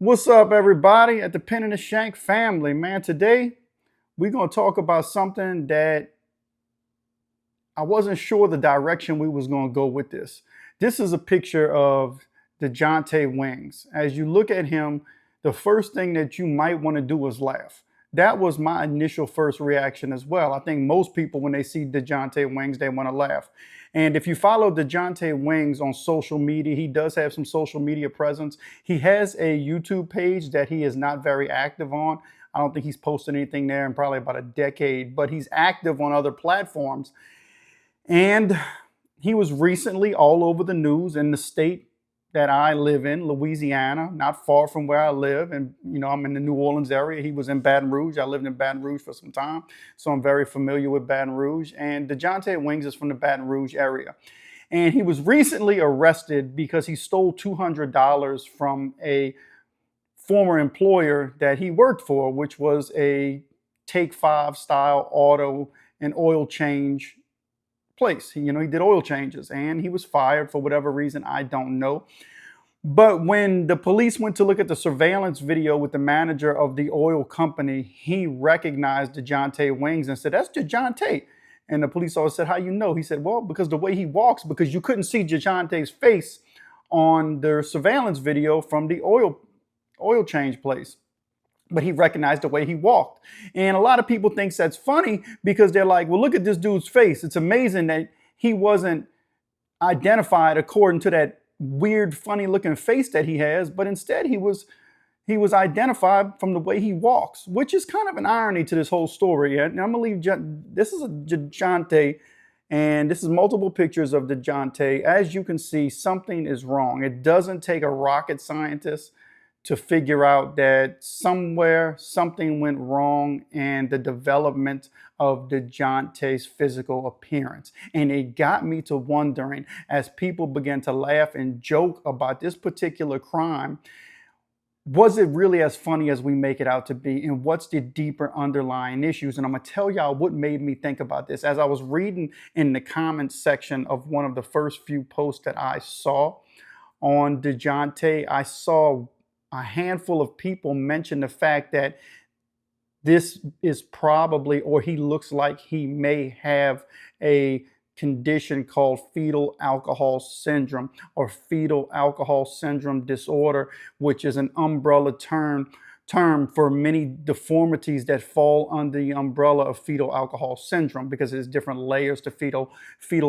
What's up, everybody at the Pen and the Shank family, man? Today, we're going to talk about something that I wasn't sure the direction we was going to go with this. This is a picture of DeJounte Wings. As you look at him, the first thing that you might want to do is laugh. That was my initial first reaction as well. I think most people, when they see DeJounte Wings, they want to laugh. And if you follow DeJounte Wings on social media, he does have some social media presence. He has a YouTube page that he is not very active on. I don't think he's posted anything there in probably about a decade, but he's active on other platforms. And he was recently all over the news in the state that I live in, Louisiana, not far from where I live. And, I'm in the New Orleans area. He was in Baton Rouge. I lived in Baton Rouge for some time, so I'm very familiar with Baton Rouge. And DeJounte Wings is from the Baton Rouge area. And he was recently arrested because he stole $200 from a former employer that he worked for, which was a Take 5 style auto and oil change place. He did oil changes, and he was fired for whatever reason, I don't know. But when the police went to look at the surveillance video with the manager of the oil company, he recognized DeJounte Wings and said, "That's DeJounte." And the police officer said, "How you know?" He said, "Well, because the way he walks, because you couldn't see DeJounte's face on the surveillance video from the oil change place. But he recognized the way he walked." And a lot of people think that's funny because they're like, well, look at this dude's face. It's amazing that he wasn't identified according to that weird, funny looking face that he has, but instead he was identified from the way he walks, which is kind of an irony to this whole story. And I'm gonna leave, this is a DeJounte, and this is multiple pictures of DeJounte. As you can see, something is wrong. It doesn't take a rocket scientist to figure out that somewhere something went wrong in the development of DeJounte's physical appearance. And it got me to wondering, as people began to laugh and joke about this particular crime, was it really as funny as we make it out to be? And what's the deeper underlying issues? And I'm going to tell y'all what made me think about this. As I was reading in the comments section of one of the first few posts that I saw on DeJounte, I saw a handful of people mention the fact that this is probably, or he looks like he may have a condition called fetal alcohol syndrome or fetal alcohol syndrome disorder, which is an umbrella term for many deformities that fall under the umbrella of fetal alcohol syndrome, because there's different layers to fetal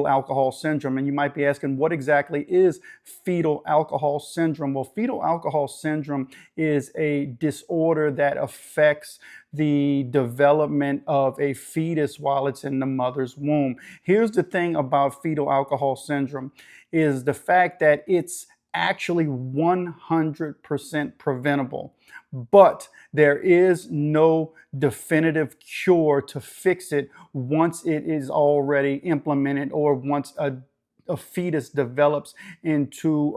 alcohol syndrome. And you might be asking, what exactly is fetal alcohol syndrome? Well, fetal alcohol syndrome is a disorder that affects the development of a fetus while it's in the mother's womb. Here's the thing about fetal alcohol syndrome is the fact that it's actually 100% preventable, but there is no definitive cure to fix it once it is already implemented, or once a fetus develops into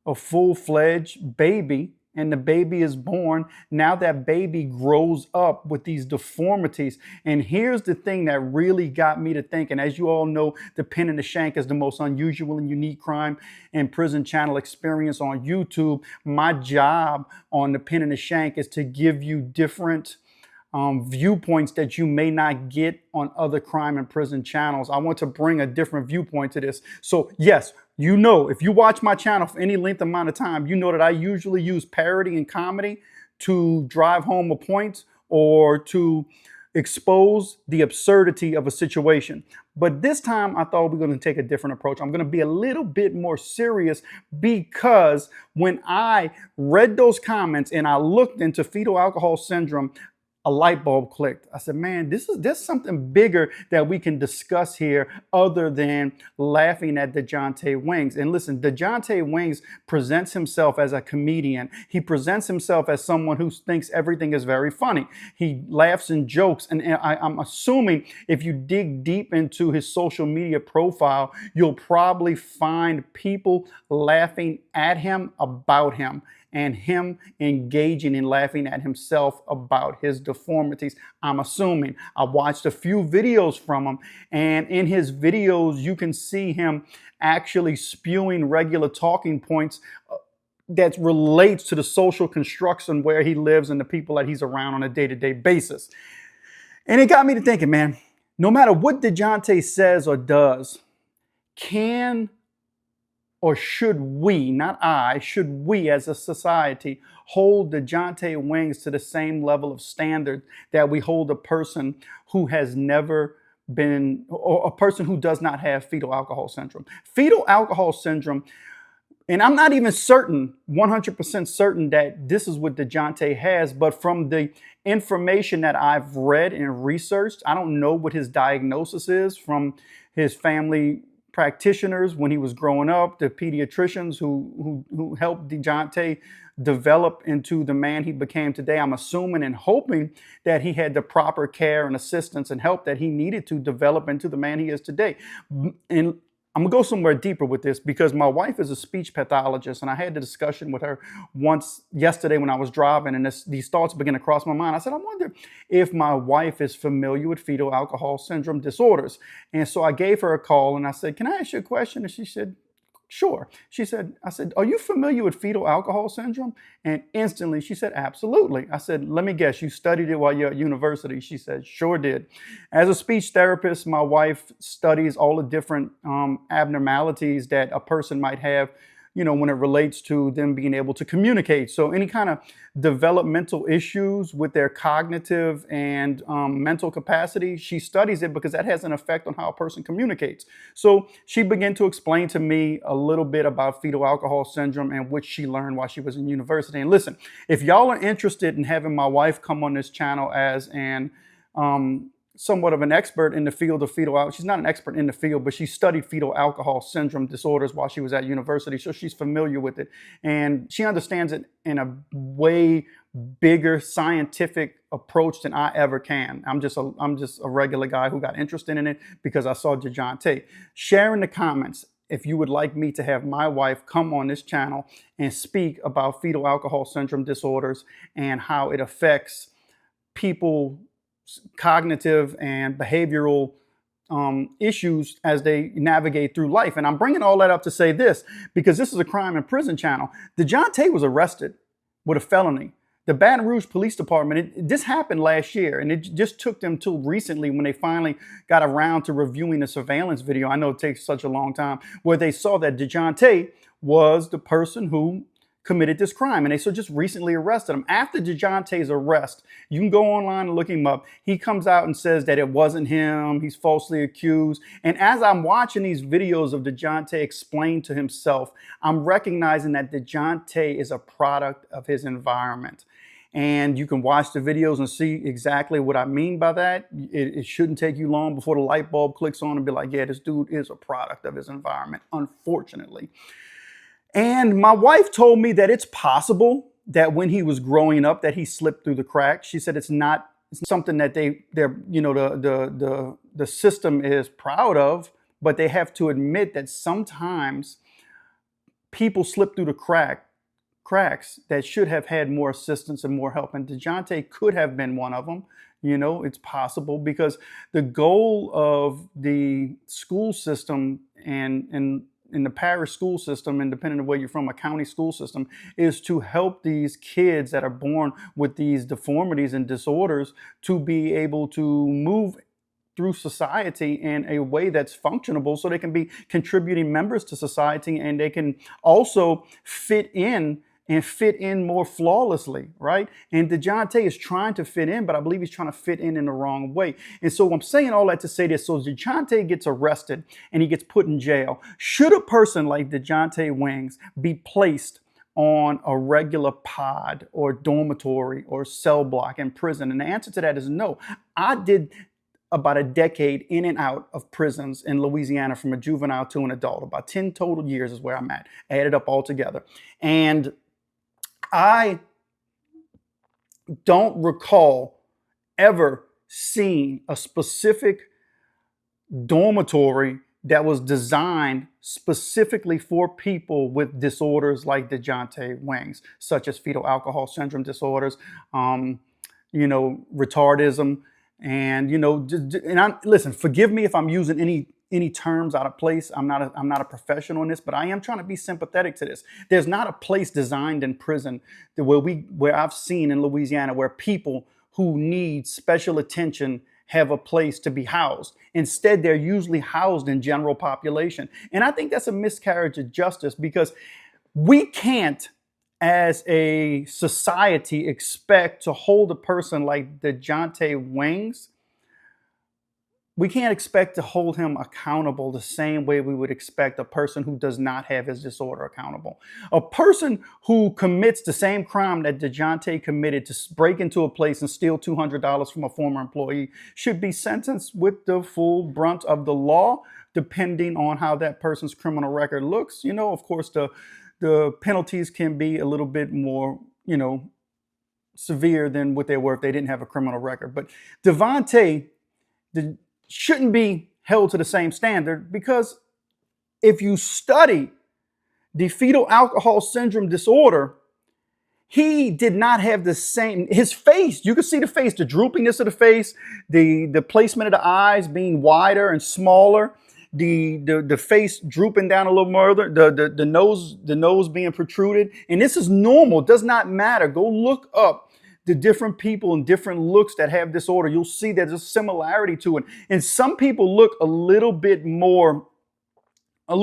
a full-fledged baby and the baby is born. Now that baby grows up with these deformities. And here's the thing that really got me to thinking. As you all know, The Pen and the Shank is the most unusual and unique crime and prison channel experience on YouTube. My job on The Pen and the Shank is to give you different viewpoints that you may not get on other crime and prison channels. I want to bring a different viewpoint to this. So yes, if you watch my channel for any length amount of time, you know that I usually use parody and comedy to drive home a point or to expose the absurdity of a situation. But this time I thought we were going to take a different approach. I'm going to be a little bit more serious, because when I read those comments and I looked into fetal alcohol syndrome, a light bulb clicked. I said, man, there's something bigger that we can discuss here other than laughing at DeJounte Wings. And listen, DeJounte Wings presents himself as a comedian. He presents himself as someone who thinks everything is very funny. He laughs and jokes. And I'm assuming if you dig deep into his social media profile, you'll probably find people laughing at him about him, and him engaging and laughing at himself about his deformities. I'm assuming. I watched a few videos from him, and in his videos, you can see him actually spewing regular talking points that relates to the social construction where he lives and the people that he's around on a day-to-day basis. And it got me to thinking, man, no matter what DeJounte says or does, can or should we, not I, should we as a society hold DeJounte Wings to the same level of standard that we hold a person who has never been, or a person who does not have fetal alcohol syndrome? Fetal alcohol syndrome, and I'm not even certain, 100% certain that this is what DeJounte has, but from the information that I've read and researched, I don't know what his diagnosis is from his family practitioners when he was growing up, the pediatricians who helped DeJounte develop into the man he became today. I'm assuming and hoping that he had the proper care and assistance and help that he needed to develop into the man he is today. And I'm gonna go somewhere deeper with this because my wife is a speech pathologist, and I had the discussion with her once yesterday when I was driving, and these thoughts began to cross my mind. I said, I wonder if my wife is familiar with fetal alcohol syndrome disorders. And so I gave her a call and I said, can I ask you a question? And she said, sure. I said, are you familiar with fetal alcohol syndrome? And instantly she said, absolutely. I said, let me guess, you studied it while you're at university? She said, sure did. As a speech therapist, my wife studies all the different abnormalities that a person might have, when it relates to them being able to communicate. So any kind of developmental issues with their cognitive and mental capacity, she studies it because that has an effect on how a person communicates. So she began to explain to me a little bit about fetal alcohol syndrome and what she learned while she was in university. And listen, if y'all are interested in having my wife come on this channel as an somewhat of an expert in the field of fetal alcohol. She's not an expert in the field, but she studied fetal alcohol syndrome disorders while she was at university. So she's familiar with it. And she understands it in a way bigger scientific approach than I ever can. I'm just a regular guy who got interested in it because I saw DeJounte. Share in the comments if you would like me to have my wife come on this channel and speak about fetal alcohol syndrome disorders and how it affects people cognitive and behavioral issues as they navigate through life. And I'm bringing all that up to say this, because this is a crime and prison channel. DeJounte was arrested with a felony. The Baton Rouge Police Department, this happened last year, and it just took them till recently when they finally got around to reviewing the surveillance video. I know it takes such a long time, where they saw that DeJounte was the person who committed this crime, and they so just recently arrested him. After DeJounte's arrest, you can go online and look him up. He comes out and says that it wasn't him. He's falsely accused. And as I'm watching these videos of DeJounte explain to himself, I'm recognizing that DeJounte is a product of his environment. And you can watch the videos and see exactly what I mean by that. It shouldn't take you long before the light bulb clicks on and be like, yeah, this dude is a product of his environment, unfortunately. And my wife told me that it's possible that when he was growing up that he slipped through the cracks. She said it's something that the system is proud of, but they have to admit that sometimes people slip through the cracks that should have had more assistance and more help. And DeJounte could have been one of them. It's possible, because the goal of the school system and in the parish school system, independent of where you're from, a county school system, is to help these kids that are born with these deformities and disorders to be able to move through society in a way that's functionable, so they can be contributing members to society, and they can also fit in more flawlessly, right? And DeJounte is trying to fit in, but I believe he's trying to fit in the wrong way. And so I'm saying all that to say this. So DeJounte gets arrested and he gets put in jail. Should a person like DeJounte Wings be placed on a regular pod or dormitory or cell block in prison? And the answer to that is no. I did about a decade in and out of prisons in Louisiana, from a juvenile to an adult. About 10 total years is where I'm at, added up all together. And I don't recall ever seeing a specific dormitory that was designed specifically for people with disorders like DeJounte Wings, such as fetal alcohol syndrome disorders, retardism. And, listen, forgive me if I'm using any any terms out of place. I'm not a professional in this, but I am trying to be sympathetic to this. There's not a place designed in prison where I've seen in Louisiana where people who need special attention have a place to be housed. Instead, they're usually housed in general population. And I think that's a miscarriage of justice, because we can't, as a society, expect to hold a person like DeJounte Wings. We can't expect to hold him accountable the same way we would expect a person who does not have his disorder accountable. A person who commits the same crime that DeJounte committed, to break into a place and steal $200 from a former employee, should be sentenced with the full brunt of the law, depending on how that person's criminal record looks. You know, of course, the penalties can be a little bit more, severe than what they were if they didn't have a criminal record. But Devontae shouldn't be held to the same standard, because if you study the fetal alcohol syndrome disorder, he did not have the same, his face, you can see the face, the droopiness of the face, the placement of the eyes being wider and smaller, the face drooping down a little more, the nose being protruded. And this is normal, does not matter. Go look up the different people and different looks that have disorder. You'll see there's a similarity to it. And some people look a little bit more, you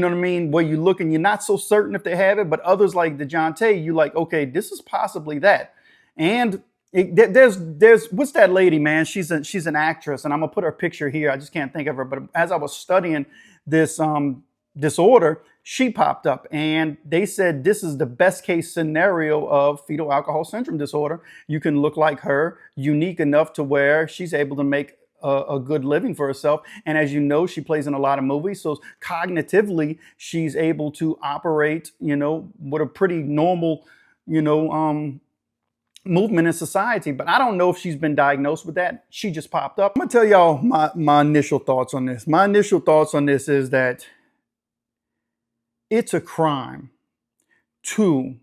know what I mean, where you look and you're not so certain if they have it, but others like DeJounte, you like, okay, this is possibly that. And there's what's that lady, man? She's an actress, and I'm gonna put her picture here. I just can't think of her. But as I was studying this disorder, she popped up, and they said this is the best case scenario of fetal alcohol syndrome disorder. You can look like her, unique enough to where she's able to make a good living for herself. And as you know, she plays in a lot of movies, so cognitively she's able to operate, with a pretty normal, movement in society. But I don't know if she's been diagnosed with that. She just popped up. I'm gonna tell y'all my initial thoughts on this. My initial thoughts on this is that it's a crime to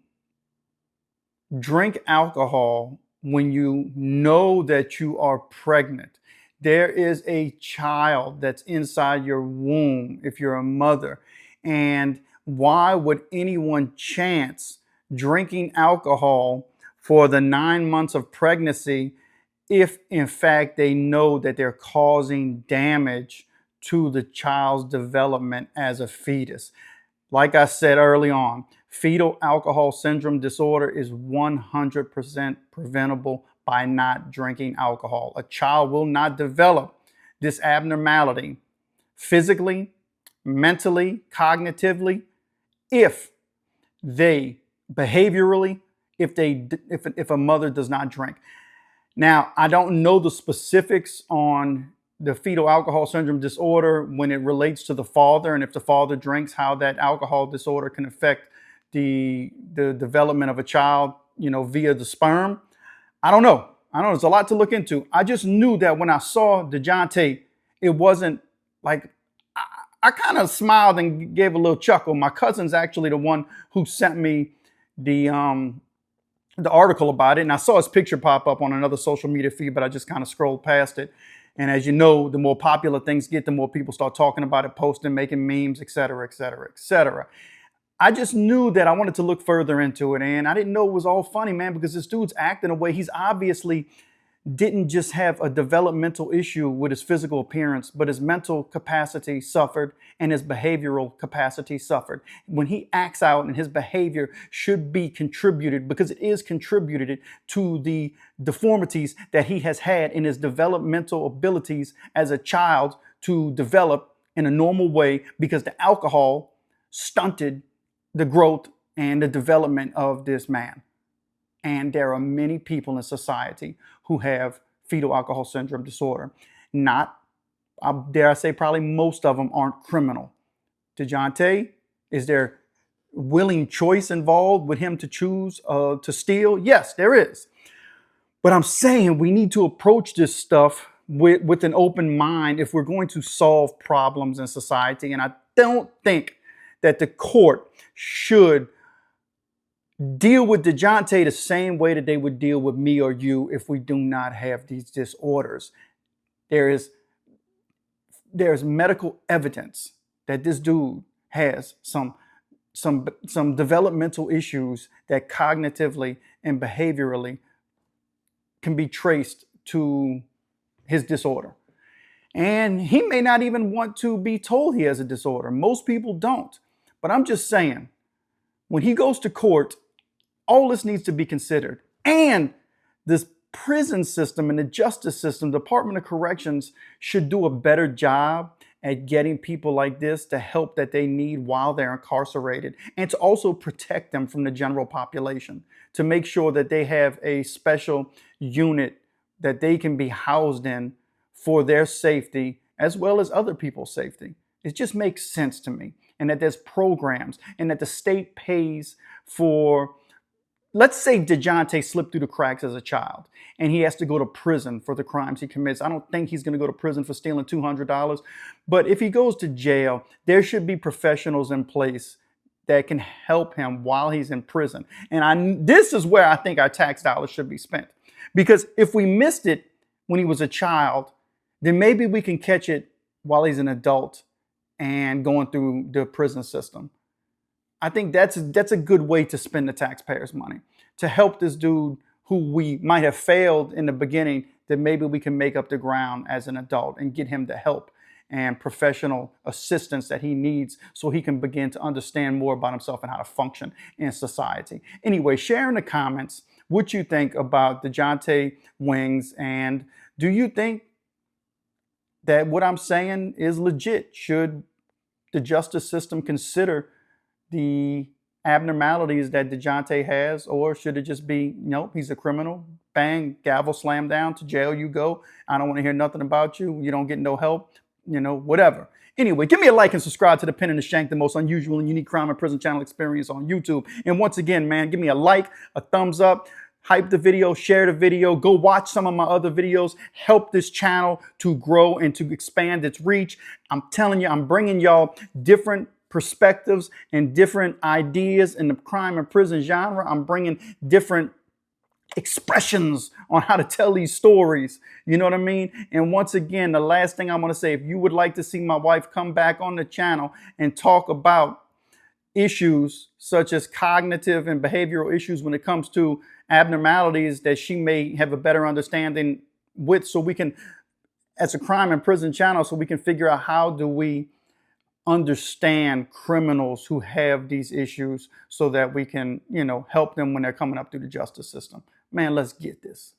drink alcohol when you know that you are pregnant. There is a child that's inside your womb if you're a mother. And why would anyone chance drinking alcohol for the 9 months of pregnancy if in fact they know that they're causing damage to the child's development as a fetus? Like I said early on, fetal alcohol syndrome disorder is 100% preventable by not drinking alcohol. A child will not develop this abnormality physically, mentally, cognitively, if they behaviorally, if a mother does not drink. Now, I don't know the specifics on the fetal alcohol syndrome disorder when it relates to the father, and if the father drinks, how that alcohol disorder can affect the development of a child, via the sperm. I don't know. There's a lot to look into. I just knew that when I saw DeJounte, it wasn't like, I kind of smiled and gave a little chuckle. My cousin's actually the one who sent me the article about it, and I saw his picture pop up on another social media feed, but I just kind of scrolled past it. And as you know, the more popular things get, the more people start talking about it, posting, making memes, et cetera, et cetera, et cetera. I just knew that I wanted to look further into it, and I didn't know it was all funny, man, because this dude's acting a way. He's obviously didn't just have a developmental issue with his physical appearance, but his mental capacity suffered and his behavioral capacity suffered. When he acts out, and his behavior should be contributed, because it is contributed to the deformities that he has had in his developmental abilities as a child to develop in a normal way, because the alcohol stunted the growth and the development of this man. And there are many people in society who have fetal alcohol syndrome disorder. Not, dare I say, probably most of them aren't criminal. DeJounte, is there willing choice involved with him to choose to steal? Yes, there is. But I'm saying we need to approach this stuff with an open mind if we're going to solve problems in society. And I don't think that the court should deal with DeJounte the same way that they would deal with me or you if we do not have these disorders. There is there's medical evidence that this dude has some developmental issues that cognitively and behaviorally can be traced to his disorder. And he may not even want to be told he has a disorder. Most people don't. But I'm just saying, when he goes to court, all this needs to be considered. And this prison system and the justice system, Department of Corrections, should do a better job at getting people like this the help that they need while they're incarcerated, and to also protect them from the general population, to make sure that they have a special unit that they can be housed in for their safety as well as other people's safety. It just makes sense to me. And that there's programs, and that the state pays for, let's say DeJounte slipped through the cracks as a child and he has to go to prison for the crimes he commits. I don't think he's going to go to prison for stealing $200. But if he goes to jail, there should be professionals in place that can help him while he's in prison. And this is where I think our tax dollars should be spent. Because if we missed it when he was a child, then maybe we can catch it while he's an adult and going through the prison system. I think that's a good way to spend the taxpayers' money, to help this dude who we might have failed in the beginning, that maybe we can make up the ground as an adult and get him the help and professional assistance that he needs so he can begin to understand more about himself and how to function in society. Anyway, share in the comments what you think about DeJounte Wings, and do you think that what I'm saying is legit? Should the justice system consider the abnormalities that DeJounte has, or should it just be, nope, he's a criminal, bang, gavel slam down, to jail you go, I don't want to hear nothing about you, you don't get no help, whatever. Anyway, give me a like and subscribe to The Pen and the Shank, the most unusual and unique crime and prison channel experience on YouTube. And once again, man, give me a like, a thumbs up, hype the video, share the video, go watch some of my other videos, help this channel to grow and to expand its reach. I'm telling you, I'm bringing y'all different perspectives and different ideas in the crime and prison genre. I'm bringing different expressions on how to tell these stories. You know what I mean? And once again, the last thing I want to say, if you would like to see my wife come back on the channel and talk about issues such as cognitive and behavioral issues when it comes to abnormalities that she may have a better understanding with, so we can, as a crime and prison channel, so we can figure out how do we understand criminals who have these issues so that we can, help them when they're coming up through the justice system. Man, let's get this.